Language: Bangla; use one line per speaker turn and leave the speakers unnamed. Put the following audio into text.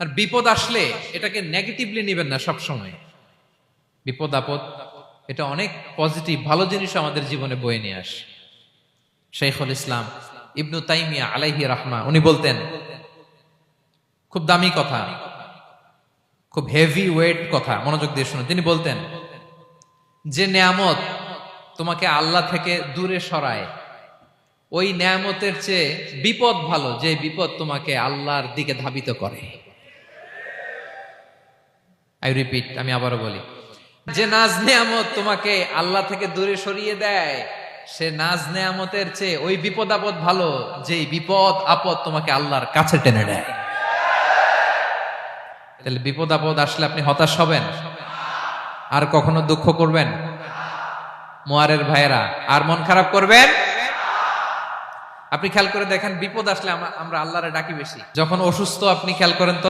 আর বিপদ আসলে এটাকে নেগেটিভলি নেবেন না। সব সময় বিপদ আপদ এটা অনেক পজিটিভ ভালো জিনিস আমাদের জীবনে বয়ে নিয়ে আসে। শাইখুল ইসলাম ইবনু তাইমিয়া আলাইহি রাহমা উনি বলতেন, খুব দামি কথা, খুব হেভি ওয়েট কথা, মনোযোগ দিয়ে শুনুন। তিনি বলতেন, যে নেয়ামত তোমাকে আল্লাহ থেকে দূরে সরায়, ওই নেয়ামতের চেয়ে বিপদ ভালো, যে বিপদ তোমাকে আল্লাহর দিকে ধাবিত করে। আই রিপিট, আমি আবারও বলি, যে নাজ নেয়ামত তোমাকে আল্লাহ থেকে দূরে সরিয়ে দেয়, সে নাজ নেয়ামতের চেয়ে ওই বিপদ আপদ ভালো, যে বিপদ আপদ তোমাকে আল্লাহর কাছে টেনে দেয়। তাহলে বিপদ আপদ আসলে আপনি হতাশ হবেন? আর কখনো দুঃখ করবেন? মোয়ারের ভাইয়েরা, আর মন খারাপ করবেন? আপনি খেয়াল করে দেখেন, বিপদ আসলে আমরা আল্লাহরে ডাকি বেশি। যখন অসুস্থ আপনি খেয়াল করেন তো